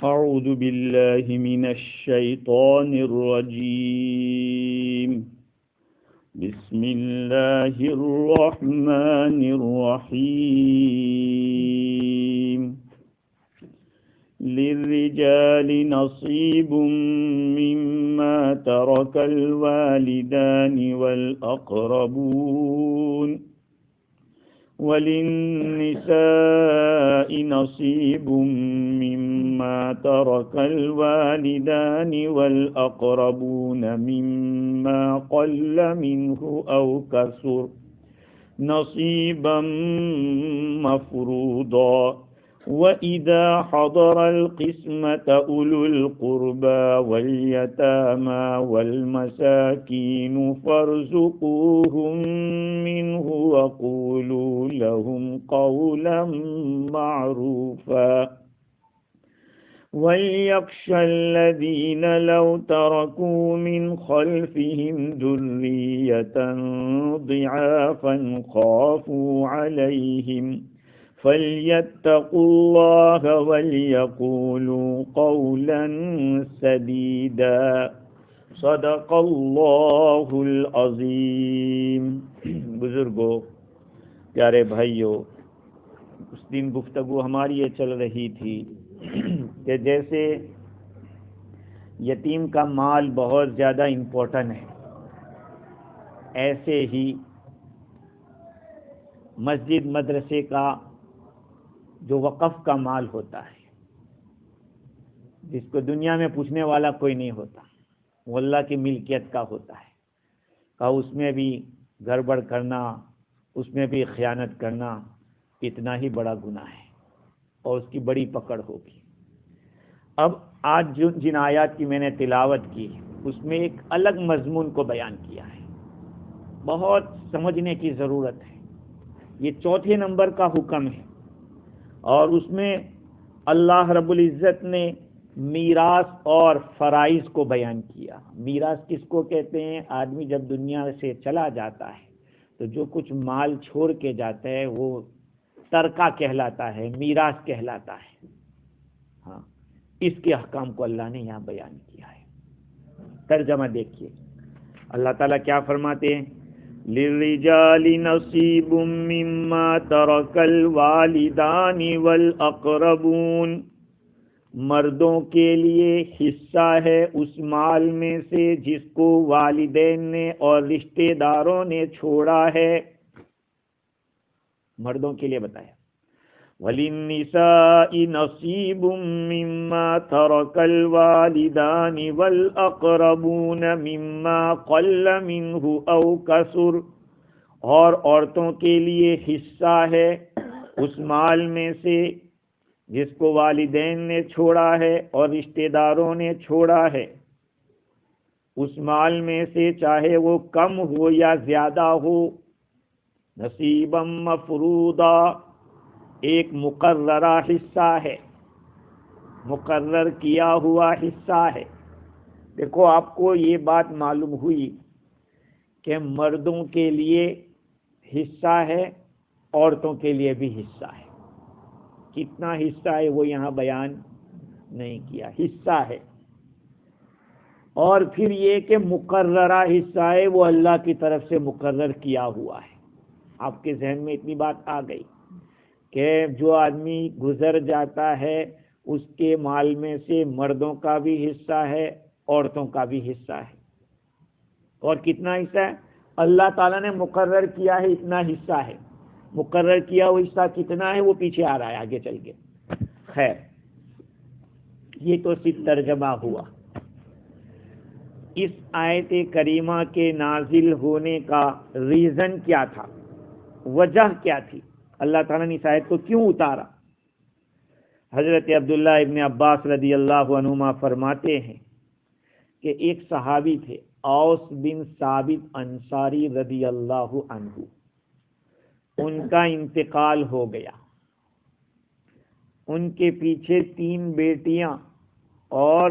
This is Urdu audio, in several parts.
أعوذ بالله من الشيطان الرجيم بسم الله الرحمن الرحيم للرجال نصيب مما ترك الوالدان والأقربون وللنساء نصيب مما ترك الوالدان والأقربون مما قل منه أو كثر نصيبا مفروضا وإذا حضر القسمة أولو القربى واليتامى والمساكين فارزقوهم منه وقولوا لهم قولا معروفا وليخشى الذين لو تركوا من خلفهم ذرية ضعافا خافوا عليهم فليتقوا الله وليقولوا قولا سديدا صدق اللہ العظیم۔ بزرگوں، پیارے بھائیوں، اس دن گفتگو ہماری یہ چل رہی تھی کہ جیسے یتیم کا مال بہت زیادہ امپورٹنٹ ہے، ایسے ہی مسجد مدرسے کا جو وقف کا مال ہوتا ہے، جس کو دنیا میں پوچھنے والا کوئی نہیں ہوتا، وہ اللہ کی ملکیت کا ہوتا ہے، کہ اس میں بھی گڑبڑ کرنا، اس میں بھی خیانت کرنا اتنا ہی بڑا گناہ ہے اور اس کی بڑی پکڑ ہوگی۔ اب آج جن آیات کی میں نے تلاوت کی اس میں ایک الگ مضمون کو بیان کیا ہے، بہت سمجھنے کی ضرورت ہے۔ یہ چوتھے نمبر کا حکم ہے اور اس میں اللہ رب العزت نے میراث اور فرائض کو بیان کیا۔ میراث کس کو کہتے ہیں؟ آدمی جب دنیا سے چلا جاتا ہے تو جو کچھ مال چھوڑ کے جاتا ہے وہ ترکہ کہلاتا ہے، میراث کہلاتا ہے۔ ہاں، اس کے احکام کو اللہ نے یہاں بیان کیا ہے۔ ترجمہ دیکھیے، اللہ تعالیٰ کیا فرماتے ہیں؟ للرجال نصیب مما ترک الوالدان والاقربون، مردوں کے لیے حصہ ہے اس مال میں سے جس کو والدین نے اور رشتہ داروں نے چھوڑا ہے۔ مردوں کے لیے بتایا۔ وَلِلنِّسَاءِ نَصِيبٌ مِّمَّا تَرَكَ الْوَالِدَانِ وَالْأَقْرَبُونَ مِمَّا قَلَّ مِنْهُ أَوْ كَثُرَ، اور عورتوں کے لیے حصہ ہے اس مال میں سے جس کو والدین نے چھوڑا ہے اور رشتہ داروں نے چھوڑا ہے، اس مال میں سے چاہے وہ کم ہو یا زیادہ ہو۔ نصیبا مفروضا، ایک مقررہ حصہ ہے، مقرر کیا ہوا حصہ ہے۔ دیکھو، آپ کو یہ بات معلوم ہوئی کہ مردوں کے لیے حصہ ہے، عورتوں کے لیے بھی حصہ ہے۔ کتنا حصہ ہے وہ یہاں بیان نہیں کیا، حصہ ہے۔ اور پھر یہ کہ مقررہ حصہ ہے، وہ اللہ کی طرف سے مقرر کیا ہوا ہے۔ آپ کے ذہن میں اتنی بات آ گئی کہ جو آدمی گزر جاتا ہے اس کے مال میں سے مردوں کا بھی حصہ ہے، عورتوں کا بھی حصہ ہے۔ اور کتنا حصہ ہے؟ اللہ تعالیٰ نے مقرر کیا ہے اتنا حصہ ہے۔ مقرر کیا ہوا حصہ کتنا ہے وہ پیچھے آ رہا ہے آگے چل کے۔ خیر، یہ تو صرف ترجمہ ہوا۔ اس آیت کریمہ کے نازل ہونے کا ریزن کیا تھا، وجہ کیا تھی؟ اللہ تعالیٰ نے اس آیت کو کیوں اتارا؟ حضرت عبداللہ ابن عباس رضی اللہ عنہما فرماتے ہیں کہ ایک صحابی تھے، اوس بن ثابت انصاری رضی اللہ عنہ، ان کا انتقال ہو گیا۔ ان کے پیچھے 3 بیٹیاں اور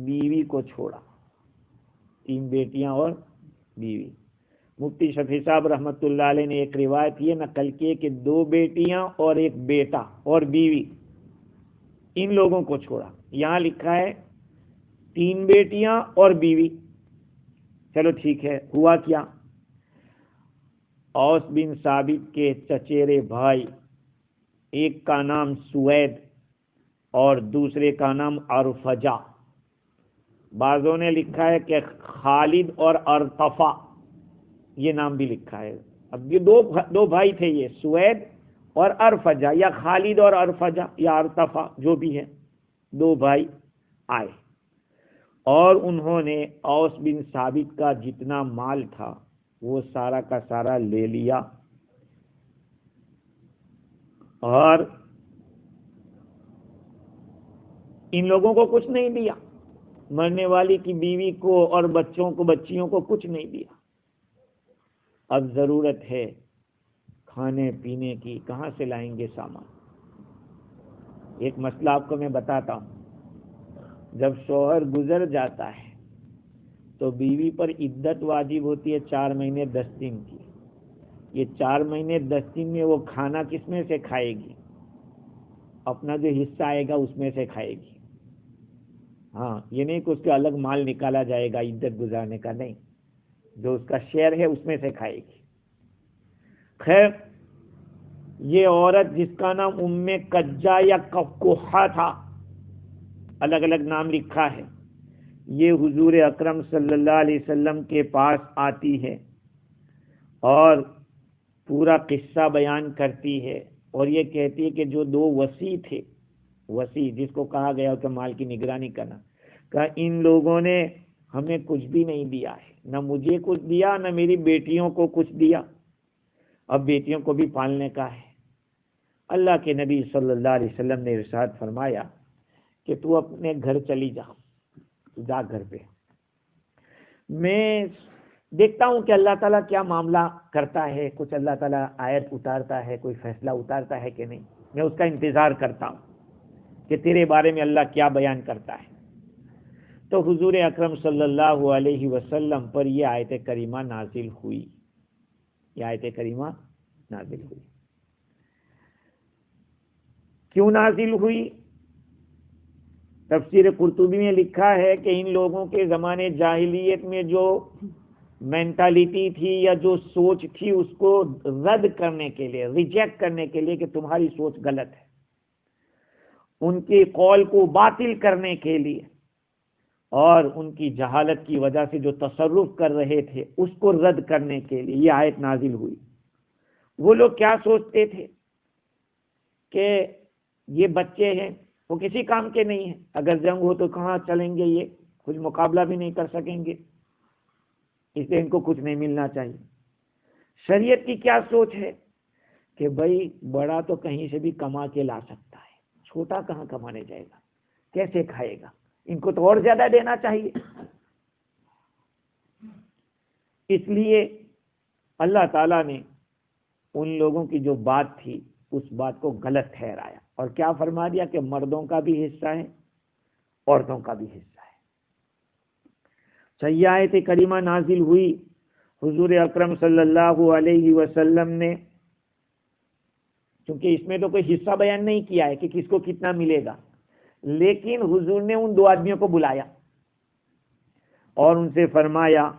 بیوی کو چھوڑا، 3 بیٹیاں اور بیوی۔ مفتی شفیع صاحب رحمۃ اللہ علیہ نے ایک روایت یہ نقل کی کہ 2 بیٹیاں اور 1 بیٹا اور بیوی، ان لوگوں کو چھوڑا. یہاں لکھا ہے 3 بیٹیاں اور بیوی. چلو ٹھیک ہے. ہوا کیا؟ اوس بن ثابت کے چچیرے بھائی، ایک کا نام سوید اور دوسرے کا نام ارفجا. بعضوں نے لکھا ہے کہ خالد اور ارطفا، یہ نام بھی لکھا ہے. اب یہ دو بھائی تھے، یہ سوید اور ارفجا، یا خالد اور ارفجا یا ارطفا جو بھی ہے، 2 بھائی آئے اور انہوں نے اوس بن ثابت کا جتنا مال تھا وہ سارا کا سارا لے لیا اور ان لوگوں کو کچھ نہیں دیا. مرنے والی کی بیوی کو اور بچوں کو، بچیوں کو کچھ نہیں دیا. اب ضرورت ہے کھانے پینے کی، کہاں سے لائیں گے سامان؟ ایک مسئلہ آپ کو میں بتاتا ہوں. جب شوہر گزر جاتا ہے تو بیوی پر عدت واجب ہوتی ہے 4 مہینے 10 دن کی. یہ 4 مہینے 10 دن میں وہ کھانا کس میں سے کھائے گی؟ اپنا جو حصہ آئے گا اس میں سے کھائے گی. ہاں، یہ نہیں کہ اس کے الگ مال نکالا جائے گا عدت گزارنے کا، نہیں، جو اس کا شیئر ہے اس میں سے کھائے گی. خیر، یہ عورت جس کا نام ام کجا یا کوحا تھا، الگ الگ نام لکھا ہے، یہ حضور اکرم صلی اللہ علیہ وسلم کے پاس آتی ہے اور پورا قصہ بیان کرتی ہے اور یہ کہتی ہے کہ جو 2 وصی تھے، وصی جس کو کہا گیا کہ مال کی نگرانی کرنا، کہ ان لوگوں نے ہمیں کچھ بھی نہیں دیا ہے، نہ مجھے کچھ دیا نہ میری بیٹیوں کو کچھ دیا. اب بیٹیوں کو بھی پالنے کا ہے. اللہ کے نبی صلی اللہ علیہ وسلم نے ارشاد فرمایا کہ تو اپنے گھر چلی جا گھر پہ. میں دیکھتا ہوں کہ اللہ تعالیٰ کیا معاملہ کرتا ہے، کچھ اللہ تعالیٰ آیت اتارتا ہے، کوئی فیصلہ اتارتا ہے کہ نہیں. میں اس کا انتظار کرتا ہوں کہ تیرے بارے میں اللہ کیا بیان کرتا ہے. تو حضور اکرم صلی اللہ علیہ وسلم پر یہ آیت کریمہ نازل ہوئی. یہ آیت کریمہ نازل ہوئی. کیوں نازل ہوئی؟ تفسیر قرطبی میں لکھا ہے کہ ان لوگوں کے زمانے جاہلیت میں جو مینٹالٹی تھی یا جو سوچ تھی اس کو رد کرنے کے لیے، ریجیکٹ کرنے کے لیے کہ تمہاری سوچ غلط ہے، ان کے قول کو باطل کرنے کے لیے اور ان کی جہالت کی وجہ سے جو تصرف کر رہے تھے اس کو رد کرنے کے لیے یہ آیت نازل ہوئی. وہ لوگ کیا سوچتے تھے کہ یہ بچے ہیں، وہ کسی کام کے نہیں ہیں، اگر جنگ ہو تو کہاں چلیں گے، یہ کچھ مقابلہ بھی نہیں کر سکیں گے، اس لیے ان کو کچھ نہیں ملنا چاہیے. شریعت کی کیا سوچ ہے کہ بھائی بڑا تو کہیں سے بھی کما کے لا سکتا ہے، چھوٹا کہاں کمانے جائے گا، کیسے کھائے گا، ان کو تو اور زیادہ دینا چاہیے. اس لیے اللہ تعالیٰ نے ان لوگوں کی جو بات تھی اس بات کو غلط ٹھہرایا اور کیا فرما دیا کہ مردوں کا بھی حصہ ہے، عورتوں کا بھی حصہ ہے. صحیح آیت کریمہ نازل ہوئی. حضور اکرم صلی اللہ علیہ وسلم نے، چونکہ اس میں تو کوئی حصہ بیان نہیں کیا ہے کہ کس کو کتنا ملے گا، لیکن حضور نے ان 2 آدمیوں کو بلایا اور ان سے فرمایا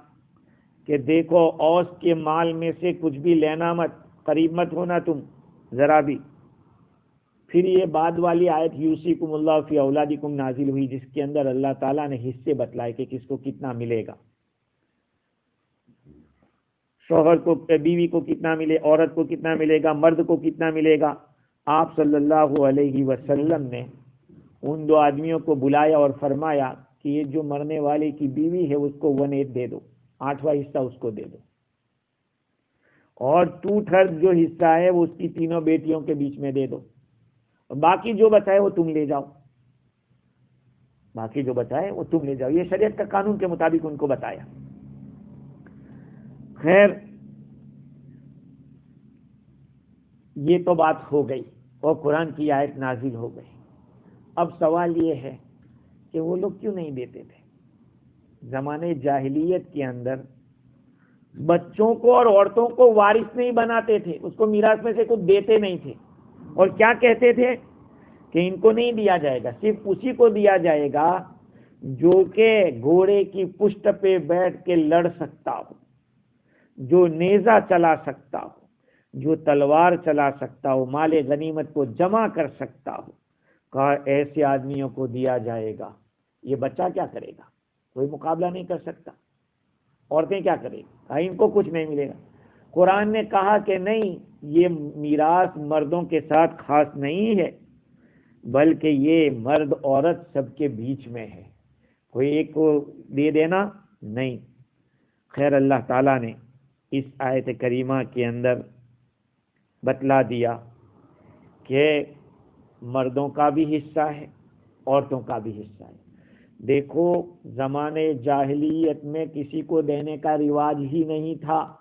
کہ دیکھو اوس کے مال میں سے کچھ بھی لینا مت، قریب مت ہونا تم ذرا بھی. پھر یہ بعد والی آیت یوصیکم اللہ فی اولادکم نازل ہوئی جس کے اندر اللہ تعالیٰ نے حصے بتلائے کہ کس کو کتنا ملے گا، شوہر کو، بیوی کو کتنا ملے، عورت کو کتنا ملے گا، مرد کو کتنا ملے گا. آپ صلی اللہ علیہ وسلم نے ان 2 آدمیوں کو بلایا اور فرمایا کہ یہ جو مرنے والے کی بیوی ہے اس کو 1/8 دے دو، 8واں حصہ اس کو دے دو، اور 2/3 جو حصہ ہے وہ اس کی 3 بیٹیوں کے بیچ میں دے دو، باقی جو بچائے وہ تم لے جاؤ، باقی جو بچائے وہ تم لے جاؤ. یہ شریعت کا قانون کے مطابق ان کو بتایا. خیر، یہ تو بات ہو گئی اور قرآن کی آیت نازل ہو گئی. اب سوال یہ ہے کہ وہ لوگ کیوں نہیں دیتے تھے؟ زمانے جاہلیت کے اندر بچوں کو اور عورتوں کو وارث نہیں بناتے تھے، اس کو میراث میں سے کچھ دیتے نہیں تھے، اور کیا کہتے تھے کہ ان کو نہیں دیا جائے گا، صرف اسی کو دیا جائے گا جو کہ گھوڑے کی پشت پہ بیٹھ کے لڑ سکتا ہو، جو نیزہ چلا سکتا ہو، جو تلوار چلا سکتا ہو، مال غنیمت کو جمع کر سکتا ہو، کہا ایسے آدمیوں کو دیا جائے گا۔ یہ بچہ کیا کرے گا؟ کوئی مقابلہ نہیں کر سکتا۔ عورتیں کیا کریں گی؟ ان کو کچھ نہیں ملے گا۔ قرآن نے کہا کہ نہیں، یہ میراث مردوں کے ساتھ خاص نہیں ہے، بلکہ یہ مرد عورت سب کے بیچ میں ہے، کوئی ایک کو دے دینا نہیں۔ خیر، اللہ تعالیٰ نے اس آیت کریمہ کے اندر بتلا دیا کہ مردوں کا بھی حصہ ہے، عورتوں کا بھی حصہ ہے۔ دیکھو، زمانے جاہلیت میں کسی کو دینے کا رواج ہی نہیں تھا،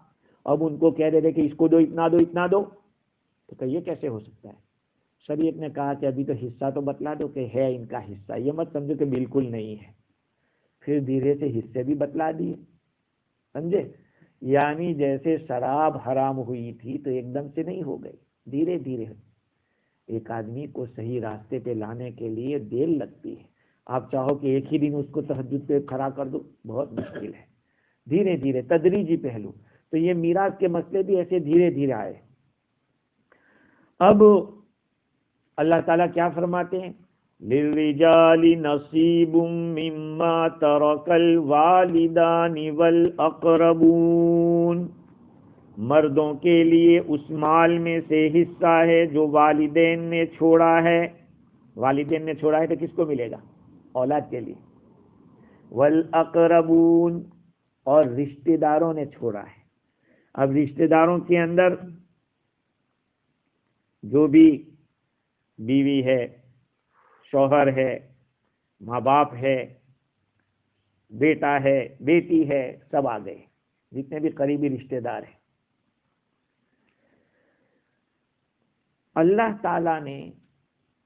اب ان کو کہہ دیتے کہ اس کو دو، اتنا دو، اتنا دو، تو کہ یہ کیسے ہو سکتا ہے؟ شریعت نے کہا کہ ابھی تو حصہ تو بتلا دو کہ ہے ان کا حصہ، یہ مت سمجھو کہ بالکل نہیں ہے۔ پھر دھیرے سے حصے بھی بتلا دیے، سمجھے؟ یعنی جیسے شراب حرام ہوئی تھی تو ایک دم سے نہیں ہو گئی، دھیرے دھیرے۔ ایک آدمی کو صحیح راستے پہ لانے کے لیے دیر لگتی ہے۔ آپ چاہو کہ ایک ہی دن اس کو تہجد پہ کھڑا کر دو، بہت مشکل ہے۔ دھیرے دھیرے، تدریجی پہلو۔ تو یہ میراث کے مسئلے بھی ایسے دھیرے دھیرے آئے۔ اب اللہ تعالیٰ کیا فرماتے ہیں؟ لِلرِّجَالِ نَصِيبٌ مِّمَّا تَرَكَ الْوَالِدَانِ وَالْأَقْرَبُونَ، مردوں کے لیے اس مال میں سے حصہ ہے جو والدین نے چھوڑا ہے۔ والدین نے چھوڑا ہے تو کس کو ملے گا؟ اولاد کے لیے۔ وَالْأَقْرَبُونَ، اور رشتہ داروں نے چھوڑا ہے۔ اب رشتہ داروں کے اندر جو بھی بیوی ہے، شوہر ہے، ماں باپ ہے، بیٹا ہے، بیٹی ہے، سب آ گئے، جتنے بھی قریبی رشتہ دار ہیں۔ اللہ تعالیٰ نے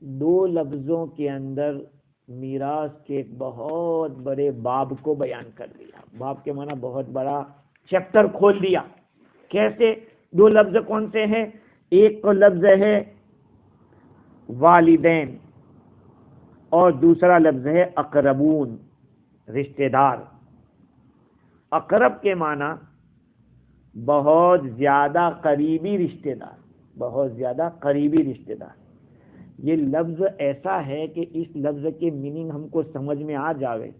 دو لفظوں کے اندر میراث کے ایک بہت بڑے باب کو بیان کر دیا۔ باب کے معنی بہت بڑا چیپٹر کھول دیا۔ کیسے؟ دو لفظ کون سے ہیں؟ ایک تو لفظ ہے والدین، اور دوسرا لفظ ہے اقربون، رشتہ دار۔ اقرب کے معنی بہت زیادہ قریبی رشتہ دار، بہت زیادہ قریبی رشتہ دار۔ یہ لفظ ایسا ہے کہ اس لفظ کے میننگ ہم کو سمجھ میں آ جاوے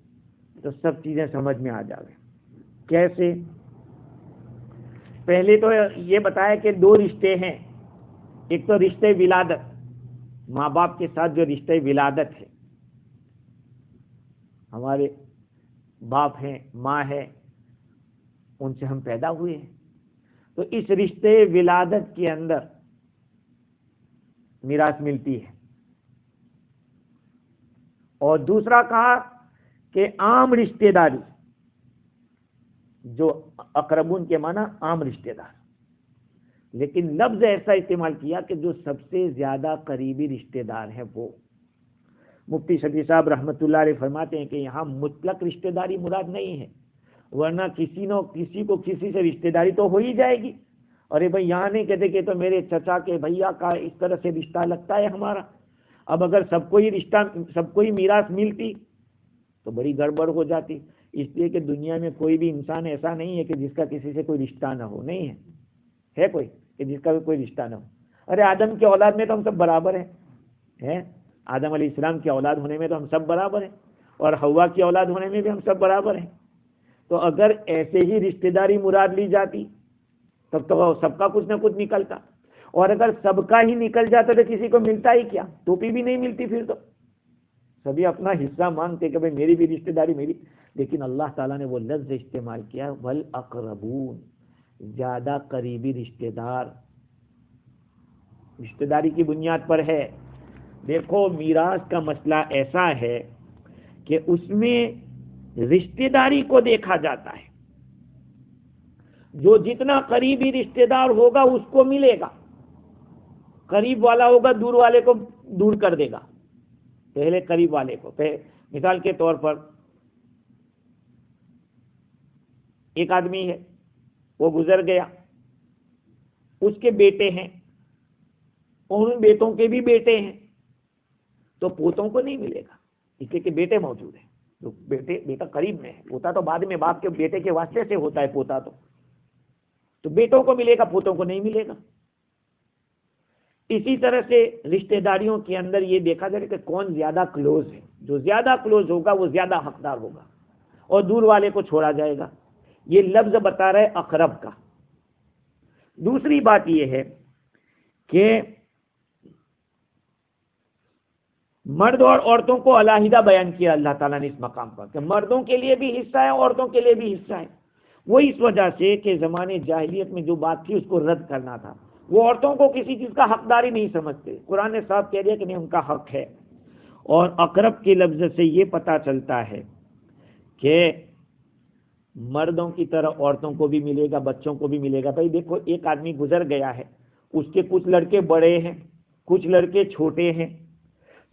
تو سب چیزیں سمجھ میں آ جاوے۔ کیسے؟ پہلے تو یہ بتایا کہ دو رشتے ہیں، ایک تو رشتے ولادت، ماں باپ کے ساتھ جو رشتے ولادت ہے، ہمارے باپ ہیں، ماں ہے، ان سے ہم پیدا ہوئے ہیں، تو اس رشتے ولادت کے اندر میراث ملتی ہے۔ اور دوسرا کہا کہ عام رشتہ داری، جو اقربون کے معنی عام رشتہ دار، لیکن لفظ ایسا استعمال کیا کہ جو سب سے زیادہ قریبی رشتہ دار ہے وہ۔ مفتی شفیع صاحب رحمۃ اللہ علیہ فرماتے ہیں کہ یہاں مطلق رشتہ داری مراد نہیں ہے، ورنہ کسی کو کسی سے رشتہ داری تو ہو ہی جائے گی۔ ارے بھائی، یہاں نہیں کہتے کہ تو میرے چچا کے بھیا کا اس طرح سے رشتہ لگتا ہے ہمارا۔ اب اگر سب کو ہی میراث ملتی تو بڑی گڑبڑ ہو جاتی، اس لیے کہ دنیا میں کوئی بھی انسان ایسا نہیں ہے کہ جس کا کسی سے کوئی رشتہ نہ ہو، نہیں ہے کوئی کہ جس کا کوئی رشتہ نہ ہو۔ ارے آدم کی اولاد میں تو ہم سب برابر ہیں، آدم علیہ السلام کی اولاد ہونے میں تو ہم سب برابر ہیں، اور حوا کی اولاد ہونے میں بھی ہم سب برابر ہیں۔ تو اگر ایسے ہی رشتہ داری مراد لی جاتی تب تو سب کا کچھ نہ کچھ نکلتا، اور اگر سب کا ہی نکل جاتا تو کسی کو ملتا ہی کیا؟ ٹوپی بھی نہیں ملتی، پھر تو سبھی اپنا حصہ مانگتے کہ بھائی میری بھی رشتہ داری میری۔ لیکن اللہ تعالیٰ نے وہ لفظ استعمال کیا، والاقربون، زیادہ قریبی رشتہ دار، رشتہ داری کی بنیاد پر ہے۔ دیکھو، میراث کا مسئلہ ایسا ہے کہ اس میں رشتہ داری کو دیکھا جاتا ہے، جو جتنا قریبی رشتہ دار ہوگا اس کو ملے گا، قریب والا ہوگا دور والے کو دور کر دے گا، پہلے قریب والے کو۔ مثال کے طور پر ایک آدمی ہے، وہ گزر گیا، اس کے بیٹے ہیں، اور ان بیٹوں کے بھی بیٹے ہیں، تو پوتوں کو نہیں ملے گا، اس لیے کہ بیٹے موجود ہیں. تو بیٹا قریب میں ہے، پوتا تو بعد میں باپ کے بیٹے کے واسطے سے ہوتا ہے پوتا تو بیٹوں کو ملے گا، پوتوں کو نہیں ملے گا. اسی طرح سے رشتہ داریوں کے اندر یہ دیکھا جائے کہ کون زیادہ کلوز ہے. جو زیادہ کلوز ہوگا وہ زیادہ حقدار ہوگا اور دور والے کو چھوڑا جائے گا. یہ لفظ بتا رہا ہے اقرب کا. دوسری بات یہ ہے کہ مرد اور عورتوں کو علیحدہ بیان کیا اللہ تعالیٰ نے اس مقام پر کہ مردوں کے لیے بھی حصہ ہے، عورتوں کے لیے بھی حصہ ہے. وہ اس وجہ سے کہ زمانے جاہلیت میں جو بات تھی اس کو رد کرنا تھا. وہ عورتوں کو کسی چیز کا حقداری نہیں سمجھتے. قرآن نے صاحب کہہ دیا کہ نہیں، ان کا حق ہے. اور اقرب کے لفظ سے یہ پتہ چلتا ہے کہ مردوں کی طرح عورتوں کو بھی ملے گا، بچوں کو بھی ملے گا. بھائی دیکھو، ایک آدمی گزر گیا ہے، اس کے کچھ لڑکے بڑے ہیں، کچھ لڑکے چھوٹے ہیں.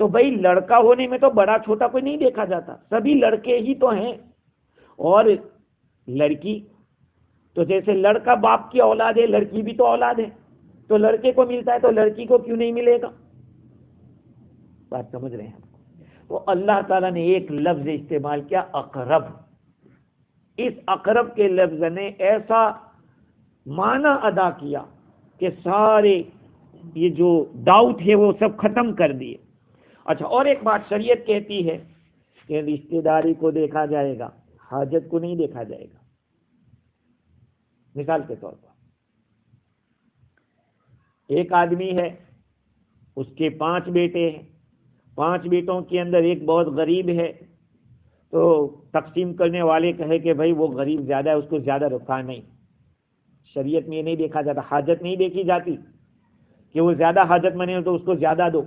تو بھائی لڑکا ہونے میں تو بڑا چھوٹا کوئی نہیں دیکھا جاتا، سبھی لڑکے ہی تو ہیں. اور لڑکی تو جیسے لڑکا باپ کی اولاد ہے، لڑکی بھی تو اولاد ہے. تو لڑکے کو ملتا ہے تو لڑکی کو کیوں نہیں ملے گا؟ بات سمجھ رہے ہیں؟ تو اللہ تعالیٰ نے ایک لفظ استعمال کیا، اقرب. اس اقرب کے لفظ نے ایسا معنی ادا کیا کہ سارے یہ جو ڈاؤٹ ہے وہ سب ختم کر دیے. اچھا، اور ایک بات شریعت کہتی ہے کہ رشتہ داری کو دیکھا جائے گا، حاجت کو نہیں دیکھا جائے گا. مثال کے طور پر ایک آدمی ہے، اس کے 5 بیٹے ہیں. 5 بیٹوں کے اندر ایک بہت غریب ہے. تو تقسیم کرنے والے کہے کہ بھائی وہ غریب زیادہ ہے، اس کو زیادہ رکھا. نہیں، شریعت میں یہ نہیں دیکھا جاتا. حاجت نہیں دیکھی جاتی کہ وہ زیادہ حاجت مند ہے تو اس کو زیادہ دو.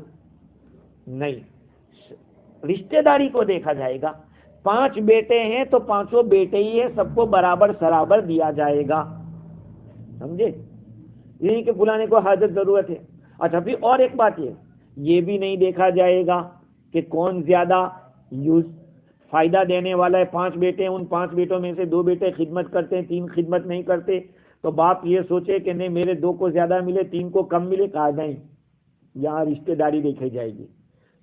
نہیں، رشتہ داری کو دیکھا جائے گا. 5 بیٹے ہیں تو 5 بیٹے ہی ہیں، سب کو برابر سرابر دیا جائے گا. سمجھے؟ یہی کہ فلانے کو حاجت ضرورت ہے. اچھا، پھر اور ایک بات یہ بھی نہیں دیکھا جائے گا کہ کون زیادہ فائدہ دینے والا ہے. 5 بیٹے ہیں، ان 5 بیٹوں میں سے 2 بیٹے خدمت کرتے ہیں، 3 خدمت نہیں کرتے. تو باپ یہ سوچے کہ نہیں میرے 2 کو زیادہ ملے، 3 کو کم ملے. کہا نہیں، یہاں رشتہ داری دیکھی جائے گی.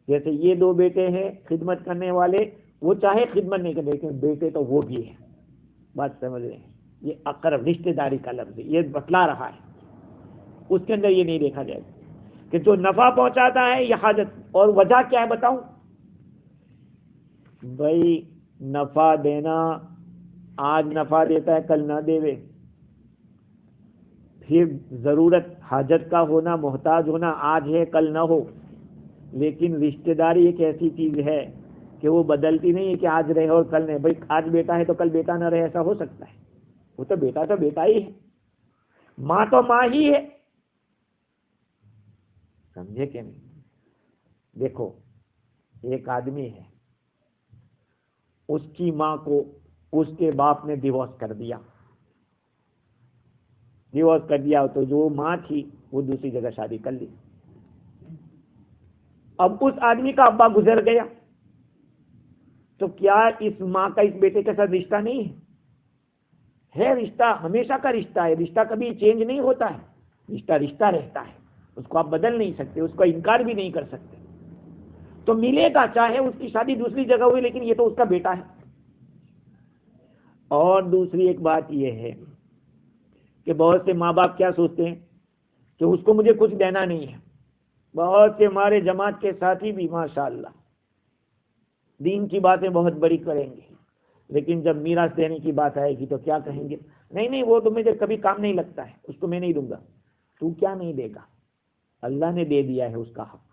جیسے یہ 2 بیٹے ہیں خدمت کرنے والے، وہ چاہے خدمت نہیں کرتے لیکن بیٹے تو وہ بھی ہیں. بات سمجھ رہے ہیں؟ یہ اقرب رشتہ داری کا لفظ ہے، یہ بتلا رہا ہے. اس کے اندر یہ نہیں دیکھا جائے کہ جو نفع پہنچاتا ہے یہ حاجت. اور وجہ کیا ہے بتاؤں؟ بھائی نفع دینا، آج نفع دیتا ہے کل نہ دے. پھر ضرورت حاجت کا ہونا، محتاج ہونا آج ہے کل نہ ہو. لیکن رشتہ داری ایک ایسی چیز ہے کہ وہ بدلتی نہیں ہے کہ آج رہے اور کل نہیں. بھائی آج بیٹا ہے تو کل بیٹا نہ رہے، ایسا ہو سکتا ہے؟ وہ تو بیٹا ہی ہے، ماں تو ماں ہی ہے. سمجھے کہ نہیں؟ دیکھو، ایک آدمی ہے، اس کی ماں کو اس کے باپ نے ڈیورس کر دیا. تو جو ماں تھی وہ دوسری جگہ شادی کر لی. اب اس آدمی کا ابا گزر گیا تو کیا اس ماں کا اس بیٹے کے ساتھ رشتہ نہیں ہے؟ رشتہ ہمیشہ کا رشتہ ہے. رشتہ کبھی چینج نہیں ہوتا ہے. رشتہ رہتا ہے، اس کو آپ بدل نہیں سکتے، اس کو انکار بھی نہیں کر سکتے. تو ملے گا، چاہے اس کی شادی دوسری جگہ ہوئی، لیکن یہ تو اس کا بیٹا ہے. اور دوسری ایک بات یہ ہے کہ بہت سے ماں باپ کیا سوچتے ہیں کہ اس کو مجھے کچھ دینا نہیں ہے. بہت سے ہمارے جماعت کے ساتھی بھی ماشاءاللہ دین کی باتیں بہت بڑی کریں گے، لیکن جب میراث دینے کی بات آئے گی تو کیا کہیں گے؟ نہیں وہ تو مجھے کبھی کام نہیں لگتا ہے، اس کو میں نہیں دوں گا. تو کیا نہیں دے گا؟ اللہ نے دے دیا ہے اس کا حق.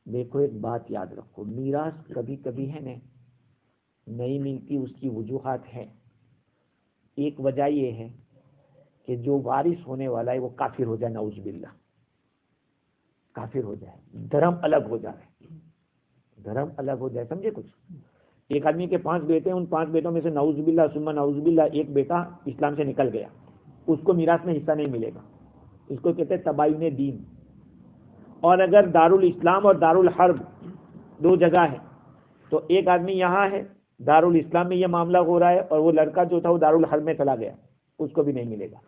دیکھو ایک بات یاد رکھو، میراث کبھی کبھی ہے نہیں ملتی، اس کی وجوہات ہیں. ایک وجہ یہ ہے کہ جو وارث ہونے والا ہے وہ کافر ہو جائے، نعوذ باللہ، کافر ہو جائے، دھرم الگ ہو جائے. سمجھے کچھ؟ ایک آدمی کے 5 بیٹے ہیں، ان 5 بیٹوں میں سے نعوذ باللہ ثم نعوذ باللہ ایک بیٹا اسلام سے نکل گیا، اس کو میراث میں حصہ نہیں ملے گا. اس کو کہتے ہیں تباین دین. اور اگر دارالاسلام اور دارالحرب 2 جگہ ہے تو ایک آدمی یہاں ہے، دارالاسلام میں یہ معاملہ ہو رہا ہے، اور وہ لڑکا جو تھا وہ دارالحرب میں چلا گیا، اس کو بھی نہیں ملے گا.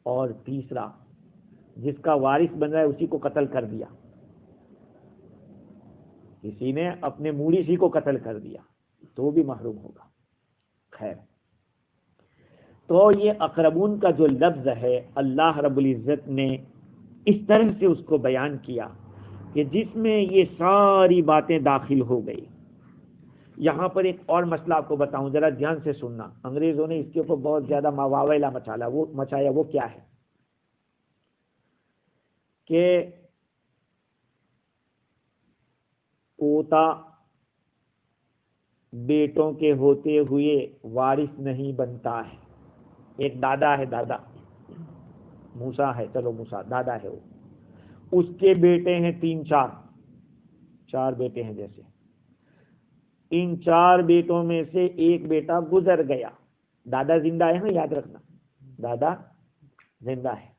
اور تیسرا، جس کا وارث بن رہا ہے اسی کو قتل کر دیا، کسی نے اپنے موڑیسی کو قتل کر دیا تو بھی محروم ہوگا. خیر، تو یہ اقربون کا جو لفظ ہے اللہ رب العزت نے اس طرح سے اس کو بیان کیا کہ جس میں یہ ساری باتیں داخل ہو گئی. یہاں پر ایک اور مسئلہ آپ کو بتاؤں، ذرا دھیان سے سننا. انگریزوں نے اس کے اوپر بہت زیادہ مواویلا مچایا. وہ کیا ہے کہ پوتا بیٹوں کے ہوتے ہوئے وارث نہیں بنتا ہے. ایک دادا ہے، دادا موسیٰ ہے، چلو موسیٰ دادا ہے، وہ اس کے بیٹے ہیں 3-4 بیٹے ہیں. جیسے ان 4 بیٹوں میں سے ایک بیٹا گزر گیا. دادا زندہ ہے نا، یاد رکھنا، دادا زندہ ہے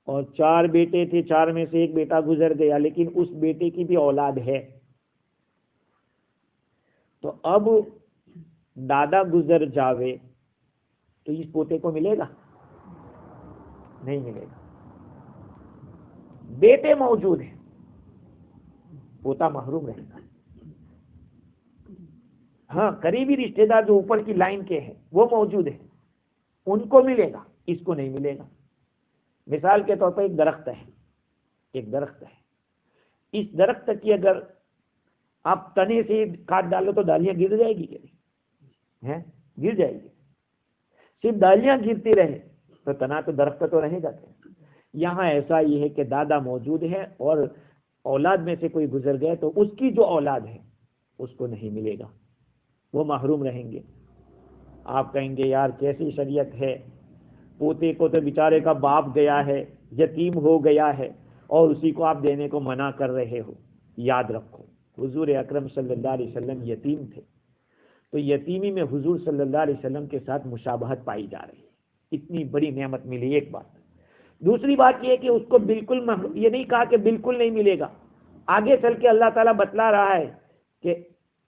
اور 4 بیٹے تھے، 4 میں سے ایک بیٹا گزر گیا، لیکن اس بیٹے کی بھی اولاد ہے. تو اب دادا گزر جاوے تو اس پوتے کو ملے گا؟ نہیں ملے گا. بیٹے موجود ہیں، پوتا محروم رہے گا. ہاں، قریبی رشتہ دار جو اوپر کی لائن کے ہیں وہ موجود ہیں، ان کو ملے گا، اس کو نہیں ملے گا. مثال کے طور پر ایک درخت ہے. اس درخت کی اگر آپ تنے سے کاٹ ڈالو تو ڈالیاں گر جائے گی، کیا گر جائے گی؟ صرف ڈالیاں گرتی رہے تو تنا تو درخت تو رہے گا. یہاں ایسا یہ ہے کہ دادا موجود ہے اور اولاد میں سے کوئی گزر گئے تو اس کی جو اولاد ہے اس کو نہیں ملے گا، وہ محروم رہیں گے. آپ کہیں گے یار کیسی شریعت ہے، پوتے کو تو بیچارے کا باپ گیا ہے، یتیم ہو گیا ہے اور اسی کو آپ دینے کو منع کر رہے ہو. یاد رکھو حضور اکرم صلی اللہ علیہ وسلم یتیم تھے، تو یتیمی میں حضور صلی اللہ علیہ وسلم کے ساتھ مشابہت پائی جا رہی ہے. اتنی بڑی نعمت ملی. ایک بات. دوسری بات یہ کہ اس کو بالکل یہ نہیں کہا کہ بالکل نہیں ملے گا. آگے چل کے اللہ تعالیٰ بتلا رہا ہے کہ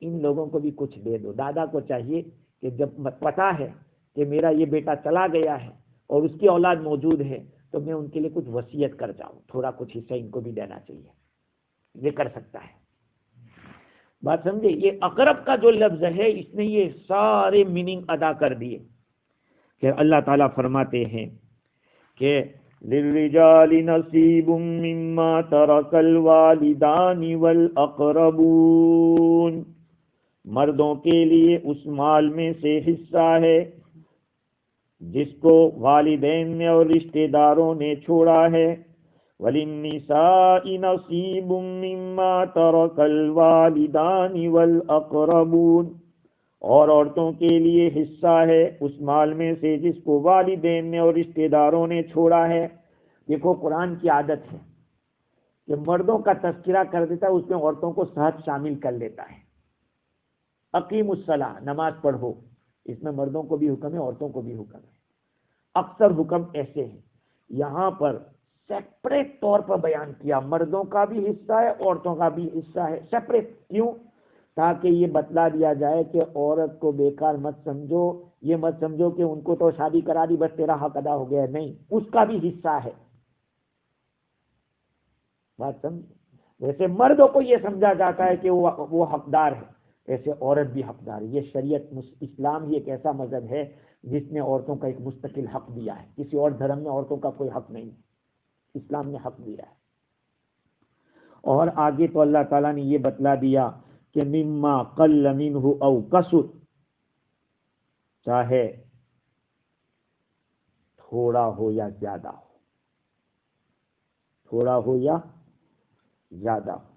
ان لوگوں کو بھی کچھ دے دو. دادا کو چاہیے کہ جب پتا ہے کہ میرا یہ بیٹا چلا گیا ہے اور اس کی اولاد موجود ہے تو میں ان کے لیے کچھ وصیت کر جاؤں، تھوڑا کچھ حصہ ان کو بھی دینا چاہیے. یہ کر سکتا ہے. بات سمجھے؟ یہ اقرب کا جو لفظ ہے اس نے یہ سارے میننگ ادا کر دیے. کہ اللہ تعالیٰ فرماتے ہیں کہ للرجال نصیب مما ترک الوالدان والاقربون، مردوں کے لیے اس مال میں سے حصہ ہے جس کو والدین نے اور رشتہ داروں نے چھوڑا ہے. وَلِلنِّسَاءِ نَصِيبٌ مِّمَّا تَرَكَ الْوَالِدَانِ وَالْأَقْرَبُونَ، اور عورتوں کے لیے حصہ ہے اس مال میں سے جس کو والدین نے اور رشتہ داروں نے چھوڑا ہے. دیکھو قرآن کی عادت ہے کہ مردوں کا تذکرہ کر دیتا ہے، اس میں عورتوں کو ساتھ شامل کر لیتا ہے. اقیم الصلاۃ، نماز پڑھو، اس میں مردوں کو بھی حکم ہے، عورتوں کو بھی حکم ہے. اکثر حکم ایسے ہیں. یہاں پر سیپریٹ طور پر بیان کیا، مردوں کا بھی حصہ ہے، عورتوں کا بھی حصہ ہے. سیپریٹ کیوں؟ تاکہ یہ بتلا دیا جائے کہ عورت کو بیکار مت سمجھو، یہ مت سمجھو کہ ان کو تو شادی کرا دی بس تیرا حق ادا ہو گیا. نہیں، اس کا بھی حصہ ہے. بات سمجھ؟ ویسے مردوں کو یہ سمجھا جاتا ہے کہ وہ حقدار ہے، ایسے عورت بھی حقدار ہے. یہ شریعت اسلام ہی ایک ایسا مذہب ہے جس نے عورتوں کا ایک مستقل حق دیا ہے. کسی اور دھرم میں عورتوں کا کوئی حق نہیں، اسلام نے حق دیا ہے. اور آگے تو اللہ تعالیٰ نے یہ بتلا دیا کہ مما قل منہ او کثر، چاہے تھوڑا ہو یا زیادہ ہو، تھوڑا ہو یا زیادہ ہو،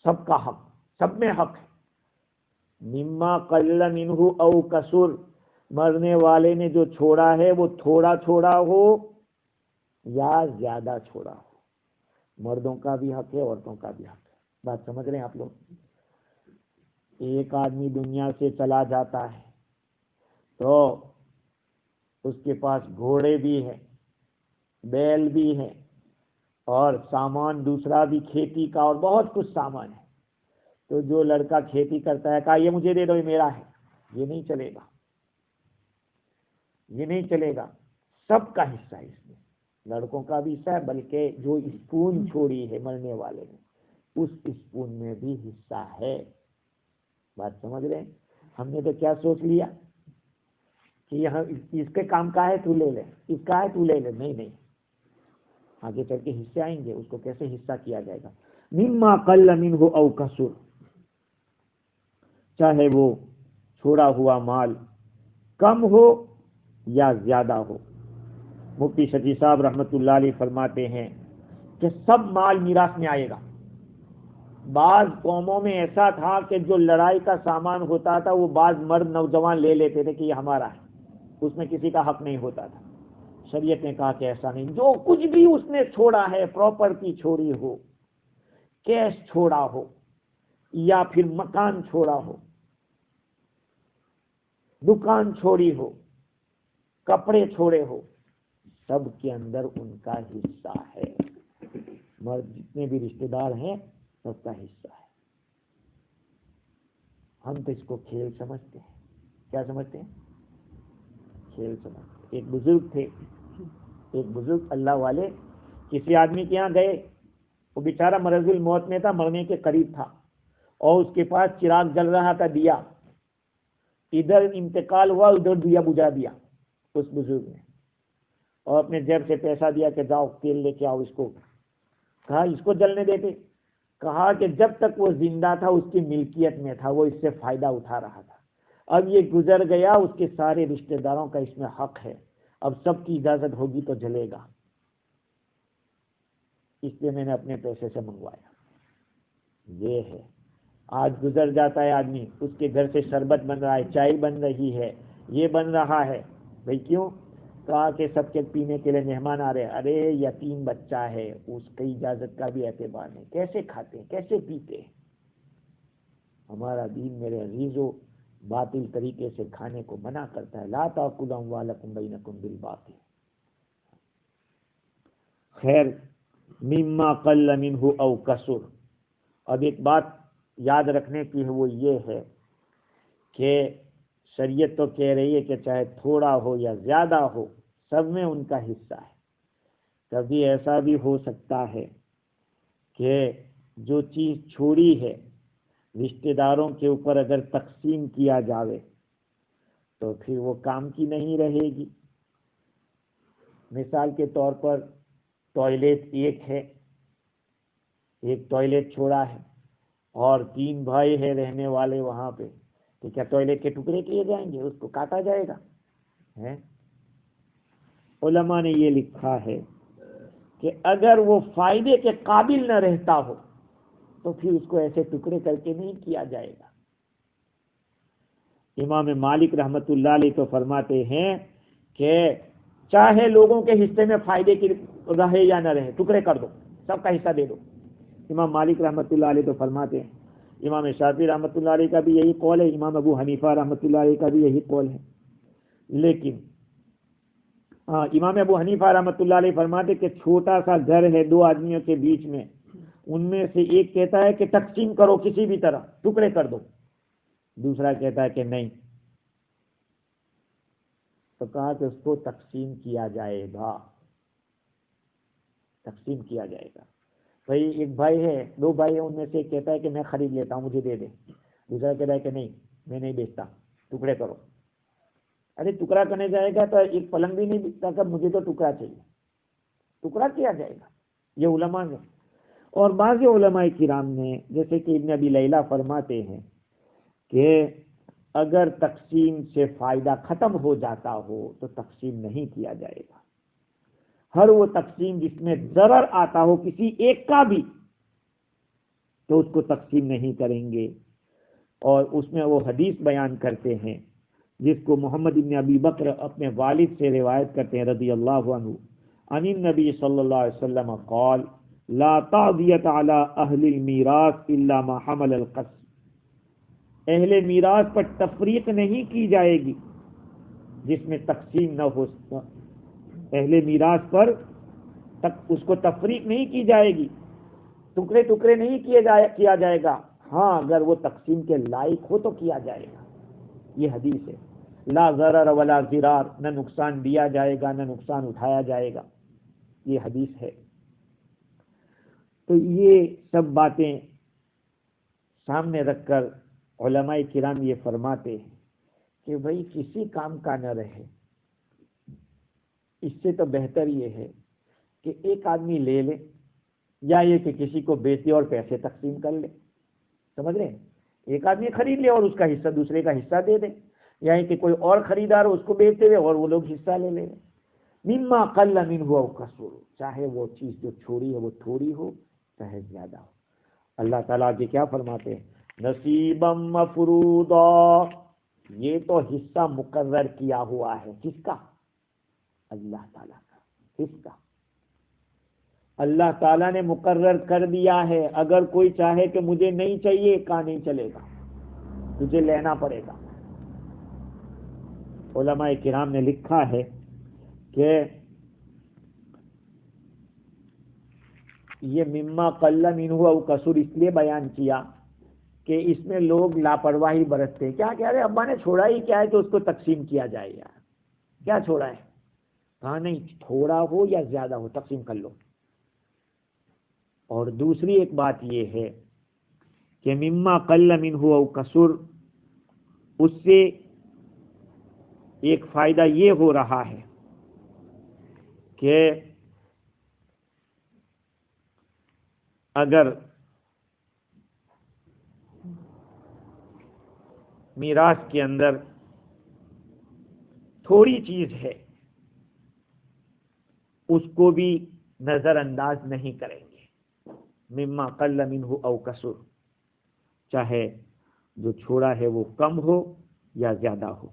سب کا حق، سب میں حق ہے. مما قل منہ او کثر، مرنے والے نے جو چھوڑا ہے وہ تھوڑا چھوڑا ہو یا زیادہ چھوڑا ہو، مردوں کا بھی حق ہے، عورتوں کا بھی حق ہے. بات سمجھ رہے ہیں آپ لوگ؟ ایک آدمی دنیا سے چلا جاتا ہے تو اس کے پاس گھوڑے بھی ہیں، بیل بھی ہیں اور سامان دوسرا بھی کھیتی کا اور بہت کچھ سامان ہے. تو جو لڑکا کھیتی کرتا ہے کہا یہ مجھے دے دو، یہ میرا ہے. یہ نہیں چلے گا، یہ نہیں چلے گا. سب کا حصہ ہے اس میں، لڑکوں کا بھی حصہ ہے، بلکہ جو اسپون چھوڑی ہے مرنے والے نے اس اسپون میں بھی حصہ ہے. بات سمجھ رہے ہیں؟ ہم نے تو کیا سوچ لیا کہ یہاں اس کے کام کا ہے تو لے لے، اس کا ہے تو لے لے. نہیں، آگے چل کے حصے آئیں گے، اس کو کیسے حصہ کیا جائے گا. مما قل منہ او کثر، چاہے وہ چھوڑا ہوا مال کم ہو یا زیادہ ہو. مفتی شفیع صاحب رحمۃ اللہ علیہ فرماتے ہیں کہ سب مال میراث میں آئے گا. بعض قوموں میں ایسا تھا کہ جو لڑائی کا سامان ہوتا تھا وہ بعض مرد نوجوان لے لیتے تھے کہ یہ ہمارا ہے، اس میں کسی کا حق نہیں ہوتا تھا. شریعت نے کہا کہ ایسا نہیں، جو کچھ بھی اس نے چھوڑا ہے، پراپرٹی چھوڑی ہو، کیش چھوڑا ہو یا پھر مکان چھوڑا ہو، دکان چھوڑی ہو، کپڑے چھوڑے ہو، سب کے اندر ان کا حصہ ہے. مرد جتنے بھی رشتہ دار ہیں سب کا حصہ ہے. ہم تو اس کو کھیل سمجھتے ہیں. کیا سمجھتے ہیں؟ کھیل سمجھتے ہیں. ایک بزرگ اللہ والے کسی آدمی کے یہاں گئے، وہ بیچارہ مرض الموت میں تھا، مرنے کے قریب تھا، اور اس کے پاس چراغ جل رہا تھا، دیا. ادھر انتقال ہوا، ادھر دیا بجھا دیا اس بزرگ نے، اور اپنے جیب سے پیسہ دیا کہ جاؤ تیل لے کے آؤ. اس کو کہا اس کو جلنے دیتے. کہا کہ جب تک وہ زندہ تھا اس کی ملکیت میں تھا، وہ اس سے فائدہ اٹھا رہا تھا. اب یہ گزر گیا، اس کے سارے رشتہ داروں کا اس میں حق ہے، اب سب کی اجازت ہوگی تو جلے گا، اس لیے میں نے اپنے پیسے سے منگوایا. یہ ہے. آج گزر جاتا ہے آدمی، اس کے گھر سے شربت بن رہا ہے، چائے بن رہی ہے، یہ بن رہا ہے. بھئی کیوں؟ کہا کہ سب کے پینے کے لیے مہمان آ رہے. ارے یتیم بچہ ہے، اس کی اجازت کا بھی اعتبار نہیں. کیسے کھاتے ہیں، کیسے پیتے ہیں؟ ہمارا دین میرے عزیزو باطل طریقے سے کھانے کو منع کرتا ہے. لا تاکلوا اموالکم بینکم بالباطل. خیر، مما قل منہ او کثر. اب ایک بات یاد رکھنے کی ہے، وہ یہ ہے کہ شریعت تو کہہ رہی ہے کہ چاہے تھوڑا ہو یا زیادہ ہو سب میں ان کا حصہ ہے. کبھی ایسا بھی ہو سکتا ہے کہ جو چیز چھوڑی ہے رشتہ داروں کے اوپر اگر تقسیم کیا جاوے تو پھر وہ کام کی نہیں رہے گی. مثال کے طور پر ٹوائلٹ ایک ہے، ایک ٹوائلٹ چھوڑا ہے اور 3 بھائی ہیں رہنے والے وہاں پہ، تو کیا ٹوائلٹ کے ٹکڑے کیے جائیں گے؟ اس کو کاٹا جائے گا؟ علماء نے یہ لکھا ہے کہ اگر وہ فائدے کے قابل نہ رہتا ہو تو پھر اس کو ایسے ٹکڑے کر کے نہیں کیا جائے گا. امام مالک رحمت اللہ علیہ تو فرماتے ہیں کہ چاہے لوگوں کے حصے میں فائدے کی رہے یا نہ رہے، ٹکڑے کر دو، سب کا حصہ دے دو. امام مالک رحمت اللہ علیہ تو فرماتے ہیں. امام شافعی رحمت اللہ علیہ کا بھی یہی قول ہے، امام ابو حنیفہ رحمت اللہ علیہ کا بھی یہی قول ہے. لیکن امام ابو حنیفہ رحمت اللہ علیہ فرماتے کہ چھوٹا سا گھر ہے 2 آدمیوں کے بیچ میں، ان میں سے ایک کہتا ہے کہ تقسیم کرو کسی بھی طرح، ٹکڑے کر دو، دوسرا کہتا ہے کہ نہیں. تو کہا کہ اس کو تقسیم کیا جائے گا، تقسیم کیا جائے گا. بھائی ایک بھائی ہے، 2 بھائی ہیں، ان میں سے ایک کہتا ہے کہ میں خرید لیتا ہوں مجھے دے دے، دوسرا کہتا ہے کہ نہیں میں نہیں بیچتا، ٹکڑے کرو. ارے ٹکڑا کرنے جائے گا تو ایک پلنگ بھی نہیں بکتا کہ مجھے تو ٹکڑا چاہیے، ٹکڑا کیا جائے گا. یہ علماء نے، اور بعض علماء کرام نے جیسے کہ ابن ابی لیلہ فرماتے ہیں کہ اگر تقسیم سے فائدہ ختم ہو جاتا ہو تو تقسیم نہیں کیا جائے گا. ہر وہ تقسیم جس میں ضرر آتا ہو کسی ایک کا بھی تو اس کو تقسیم نہیں کریں گے. اور اس میں وہ حدیث بیان کرتے ہیں جس کو محمد ابن ابی بکر اپنے والد سے روایت کرتے ہیں رضی اللہ عنہ، عن النبی صلی اللہ علیہ وسلم قال لا تعدیت علی اہل المیراث الا ما حمل القسم. اہل میراث پر تفریق نہیں کی جائے گی جس میں تقسیم نہ ہو. اہل میراث پر اس کو تفریق نہیں کی جائے گی، ٹکڑے ٹکڑے نہیں کیا جائے گا. ہاں اگر وہ تقسیم کے لائق ہو تو کیا جائے گا. یہ حدیث ہے. لا ضرر ولا ضرار، نہ نقصان دیا جائے گا نہ نقصان اٹھایا جائے گا، یہ حدیث ہے. تو یہ سب باتیں سامنے رکھ کر علماء کرام یہ فرماتے ہیں کہ بھائی کسی کام کا نہ رہے، اس سے تو بہتر یہ ہے کہ ایک آدمی لے لے، یا یہ کہ کسی کو بیچے اور پیسے تقسیم کر لے. سمجھ رہے ہیں؟ ایک آدمی خرید لے اور اس کا حصہ دوسرے کا حصہ دے دے، یا کہ کوئی اور خریدار ہو اس کو بیچتے ہوئے اور وہ لوگ حصہ لے لیں. مما قل منہ او کثر، چاہے وہ چیز جو چھوڑی ہے وہ تھوڑی ہو چاہے زیادہ ہو. اللہ تعالیٰ جی کیا فرماتے ہیں؟ نصیبا مفروضا، یہ تو حصہ مقرر کیا ہوا ہے. کس کا؟ اللہ تعالیٰ کا. کس کا؟ اللہ تعالیٰ نے مقرر کر دیا ہے. اگر کوئی چاہے کہ مجھے نہیں چاہیے، کہاں نہیں چلے گا، تجھے لینا پڑے گا. علماء کرام نے لکھا ہے کہ یہ مما قل منہ او کثر اس لیے بیان کیا کہ اس میں لوگ لاپرواہی برتتے ہیں. کیا کہہ رہے ابا نے چھوڑا ہی کیا ہے تو اس کو تقسیم کیا جائے. یار کیا چھوڑا ہے؟ کہا نہیں، تھوڑا ہو یا زیادہ ہو تقسیم کر لو. اور دوسری ایک بات یہ ہے کہ مما قل منہ او کثر، اس سے ایک فائدہ یہ ہو رہا ہے کہ اگر میراث کے اندر تھوڑی چیز ہے اس کو بھی نظر انداز نہیں کریں گے. مما قل منہ او کثر، چاہے جو چھوڑا ہے وہ کم ہو یا زیادہ ہو.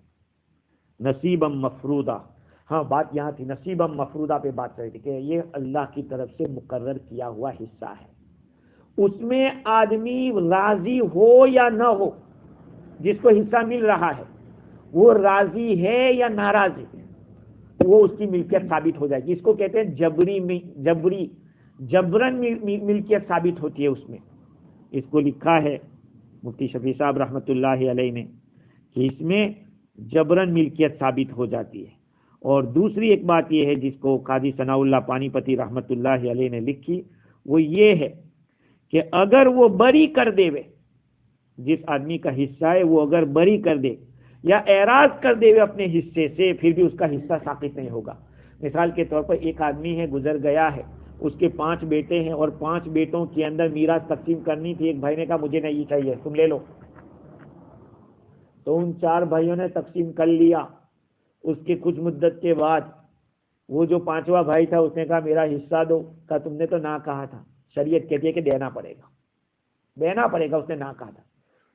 نصیبا مفروضہ، ہاں بات یہاں تھی نصیبا مفروضہ پہ بات کر رہی تھی کہ یہ اللہ کی طرف سے مقرر کیا ہوا حصہ ہے. اس میں آدمی راضی ہو یا نہ ہو، جس کو حصہ مل رہا ہے وہ راضی ہے یا ناراضی، وہ اس کی ملکیت ثابت ہو جائے گی. اس کو کہتے ہیں جبرن ملکیت ثابت ہوتی ہے اس میں. اس کو لکھا ہے مفتی شفیع صاحب رحمۃ اللہ علیہ نے کہ اس میں جبرن ملکیت ثابت ہو جاتی ہے. اور دوسری ایک بات یہ ہے جس کو قاضی ثناء اللہ پانی پتی رحمۃ اللہ علیہ نے لکھی، وہ یہ ہے کہ اگر وہ بری کر دے، جس آدمی کا حصہ ہے وہ اگر بری کر دے یا اعراض کر دے اپنے حصے سے، پھر بھی اس کا حصہ ساقط نہیں ہوگا. مثال کے طور پر ایک آدمی ہے گزر گیا ہے، اس کے 5 بیٹے ہیں اور 5 بیٹوں کے اندر میراث تقسیم کرنی تھی. ایک بھائی نے کہا مجھے نہیں چاہیے، تم لے لو. تو ان 4 بھائیوں نے تقسیم کر لیا. اس کے کچھ مدت کے بعد وہ جو 5واں بھائی تھا اس نے کہا میرا حصہ دو. کہا تم نے تو نہ کہا تھا، شریعت کہتی ہے کہ دینا پڑے گا. اس نے نہ کہا تھا.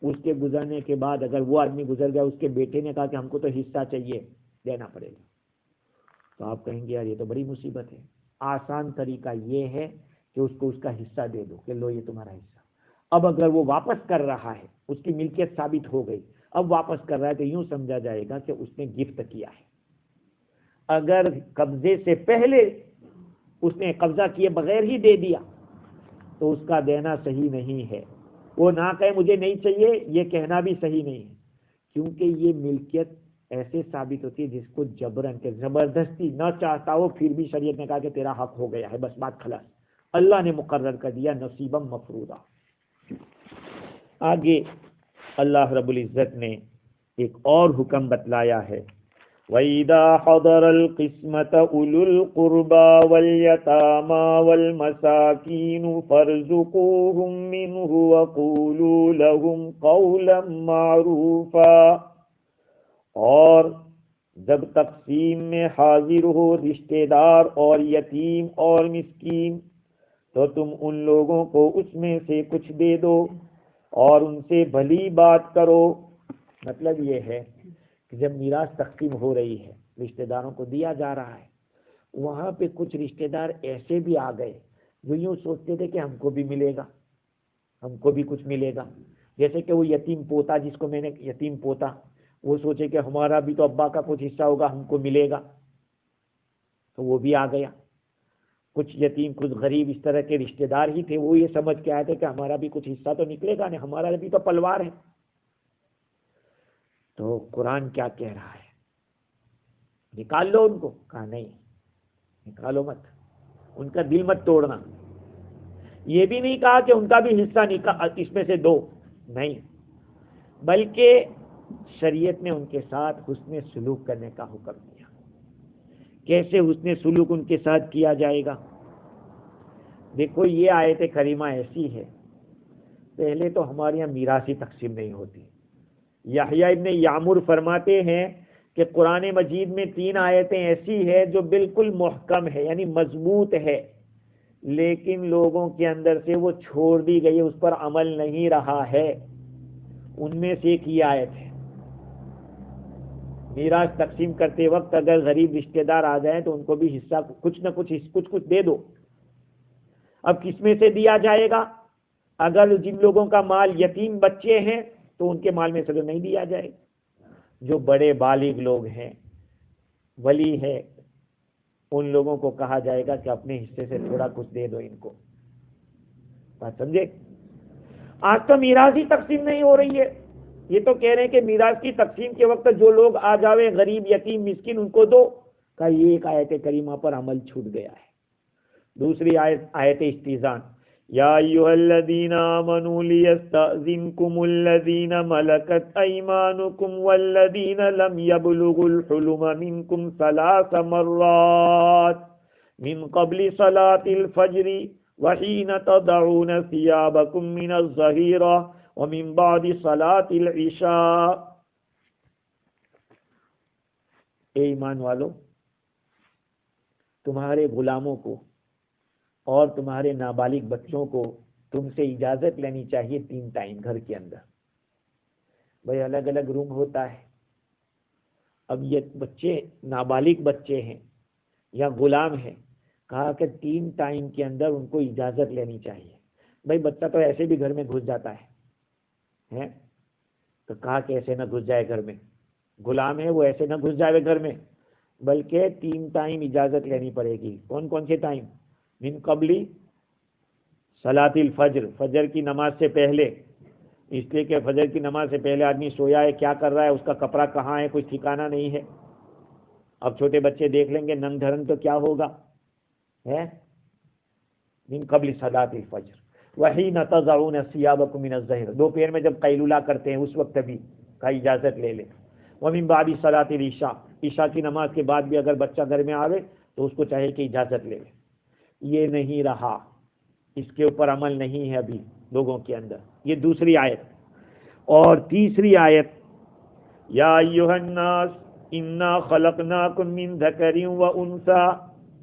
اس کے گزرنے کے بعد اگر وہ آدمی گزر گیا، اس کے بیٹے نے کہا کہ ہم کو تو حصہ چاہیے، دینا پڑے گا. تو آپ کہیں گے یار یہ تو بڑی مصیبت ہے. آسان طریقہ یہ ہے کہ اس کو اس کا حصہ دے دو کہ لو یہ تمہارا حصہ. اب اگر وہ واپس کر رہا ہے، اس کی ملکیت ثابت ہو گئی، اب واپس کر رہا ہے تو یوں سمجھا جائے گا کہ اس نے گفٹ کیا ہے. اگر قبضے سے پہلے اس نے قبضہ کیے بغیر ہی دے دیا تو اس کا دینا صحیح نہیں ہے. وہ نہ کہے مجھے نہیں چاہیے، یہ کہنا بھی صحیح نہیں ہے، کیونکہ یہ ملکیت ایسے ثابت ہوتی ہے جس کو جبرن کے زبردستی نہ چاہتا ہو پھر بھی شریعت نے کہا کہ تیرا حق ہو گیا ہے، بس بات خلاص. اللہ نے مقرر کر دیا نصیبا مفروضہ. آگے اللہ رب العزت نے ایک اور حکم بتلایا ہے، وَإِذَا حَضَرَ الْقِسْمَةَ أُولُو الْقُرْبَى وَالْيَتَامَى وَالْمَسَاكِينُ فَارْزُقُوهُم مِّنْهُ وَقُولُوا لَهُمْ قَوْلًا مَّعْرُوفًا. اور جب تقسیم میں حاضر ہو رشتہ دار اور یتیم اور مسکین تو تم ان لوگوں کو اس میں سے کچھ دے دو اور ان سے بھلی بات کرو. مطلب یہ ہے کہ جب میراث تقسیم ہو رہی ہے، رشتہ داروں کو دیا جا رہا ہے، وہاں پہ کچھ رشتہ دار ایسے بھی آ گئے جو یوں سوچتے تھے کہ ہم کو بھی ملے گا، ہم کو بھی کچھ ملے گا. جیسے کہ وہ یتیم پوتا، جس کو میں نے یتیم پوتا، وہ سوچے کہ ہمارا بھی تو ابا کا کچھ حصہ ہوگا، ہم کو ملے گا، تو وہ بھی آ گیا. کچھ یتیم کچھ غریب اس طرح کے رشتہ دار ہی تھے، وہ یہ سمجھ کے آئے تھے کہ ہمارا بھی کچھ حصہ تو نکلے گا، نہیں ہمارا بھی تو پلوار ہے. تو قرآن کیا کہہ رہا ہے؟ نکال لو ان کو. کہا نہیں، نکالو مت، ان کا دل مت توڑنا. یہ بھی نہیں کہا کہ ان کا بھی حصہ اس میں سے دو، نہیں، بلکہ شریعت نے ان کے ساتھ حسن سلوک کرنے کا حکم دیا۔ کیسے حسن سلوک ان کے ساتھ کیا جائے گا؟ دیکھو یہ آیت کریمہ ایسی ہے، پہلے تو ہمارے یہاں میراثی تقسیم نہیں ہوتی۔ یحییٰ ابن یعمر فرماتے ہیں کہ قرآن مجید میں 3 آیتیں ایسی ہیں جو بالکل محکم ہے، یعنی مضبوط ہے، لیکن لوگوں کے اندر سے وہ چھوڑ دی گئی، اس پر عمل نہیں رہا ہے۔ ان میں سے ایک یہ آیت ہے، میراث تقسیم کرتے وقت اگر غریب رشتہ دار آ جائیں تو ان کو بھی حصہ کچھ نہ کچھ دے دو۔ اب کس میں سے دیا جائے گا؟ اگر جن لوگوں کا مال یتیم بچے ہیں تو ان کے مال میں سے تو نہیں دیا جائے گا۔ جو بڑے بالغ لوگ ہیں، ولی ہے، ان لوگوں کو کہا جائے گا کہ اپنے حصے سے تھوڑا کچھ دے دو ان کو۔ بات سمجھے؟ آج تو میراث کی تقسیم نہیں ہو رہی ہے، یہ تو کہہ رہے ہیں کہ میراث کی تقسیم کے وقت جو لوگ آ جاوے غریب یتیم مسکین ان کو دو، کہ یہ ایک آیت کریمہ پر عمل چھوٹ گیا ہے۔ دوسری آیت استئذان، یا ایھا الذین آمنوا لیستأذنکم الذین ملکت ایمانکم والذین لم یبلغوا الحلم منکم 3 مرات من قبل صلاة الفجر وحین تضعون ثیابکم من الظہیرہ ومن بعد صلاة العشاء۔ اے ایمان والو، تمہارے غلاموں کو اور تمہارے نابالغ بچوں کو تم سے اجازت لینی چاہیے 3 ٹائم گھر کے اندر۔ بھائی الگ الگ روم ہوتا ہے، اب یہ بچے نابالغ بچے ہیں یا غلام ہیں، کہا کہ 3 ٹائم کے اندر ان کو اجازت لینی چاہیے۔ بھائی بچہ تو ایسے بھی گھر میں گھس جاتا ہے، تو کہا کہ ایسے نہ گھس جائے گھر میں، غلام ہے وہ ایسے نہ گھس جائے گھر میں، بلکہ 3 ٹائم اجازت لینی پڑے گی۔ کون کون سے ٹائم؟ من قبلی صلاۃ الفجر، فجر کی نماز سے پہلے، اس لیے کہ فجر کی نماز سے پہلے آدمی سویا ہے، کیا کر رہا ہے، اس کا کپڑا کہاں ہے، کوئی ٹھکانہ نہیں ہے۔ اب چھوٹے بچے دیکھ لیں گے ننگ دھرن تو کیا ہوگا، ہے من قبل صلاۃ الفجر وحین تضعون ثیابکم من الظہر، دوپہر میں جب قیلولہ کرتے ہیں اس وقت بھی کا اجازت لے لیں۔ ومن بعد صلاۃ العشاء، عشاء کی نماز کے بعد بھی اگر بچہ گھر میں آوے تو اس کو چاہیے کہ اجازت لے لے۔ یہ نہیں رہا، اس کے اوپر عمل نہیں ہے ابھی لوگوں کے اندر۔ یہ دوسری آیت۔ اور تیسری آیت، یا ایھا الناس انا خلقناکم من ذکر و انثی،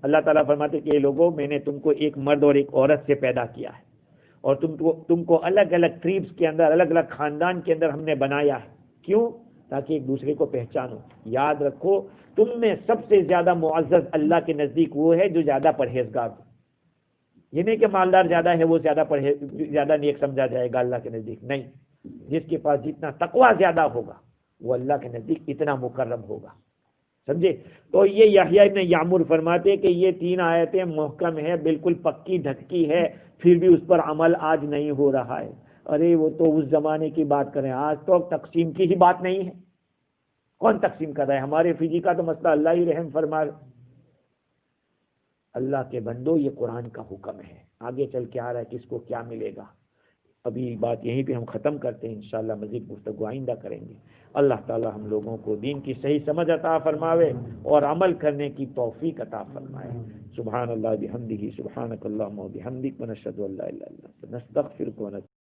اللہ تعالیٰ فرماتے ہیں کہ اے لوگوں، میں نے تم کو ایک مرد اور ایک عورت سے پیدا کیا ہے، اور تم کو الگ الگ ٹریبس کے اندر، الگ الگ خاندان کے اندر ہم نے بنایا ہے۔ کیوں؟ تاکہ ایک دوسرے کو پہچانو۔ یاد رکھو، تم میں سب سے زیادہ معزز اللہ کے نزدیک وہ ہے جو زیادہ پرہیزگار ہو۔ یہ نہیں کہ مالدار زیادہ ہے وہ زیادہ نیک سمجھا جائے گا اللہ کے نزدیک، نہیں، جس کے پاس جتنا تقویٰ زیادہ ہوگا وہ اللہ کے نزدیک اتنا مکرم ہوگا، سمجھے؟ تو یہ یحییٰ ابن یعمر فرماتے کہ یہ 3 آیتیں محکم ہے، بالکل پکی دھتکی ہے، پھر بھی اس پر عمل آج نہیں ہو رہا ہے۔ ارے وہ تو اس زمانے کی بات کریں، آج تو تقسیم کی ہی بات نہیں ہے۔ کون تقسیم کر رہا ہے؟ ہمارے فجی کا تو مسئلہ اللہ ہی رحم فرمائے۔ اللہ کے بندو، یہ قرآن کا حکم ہے، آگے چل کے آ رہا ہے کس کو کیا ملے گا۔ ابھی بات یہیں پہ ہم ختم کرتے ہیں، انشاءاللہ مزید گفتگو آئندہ کریں گے۔ اللہ تعالی ہم لوگوں کو دین کی صحیح سمجھ عطا فرماوے اور عمل کرنے کی توفیق عطا فرمائے۔ سبحان اللہ بحمدہ، سبحانک اللہم و بحمدک، ونشہد ان لا الہ الا انت، نستغفرک ونتوب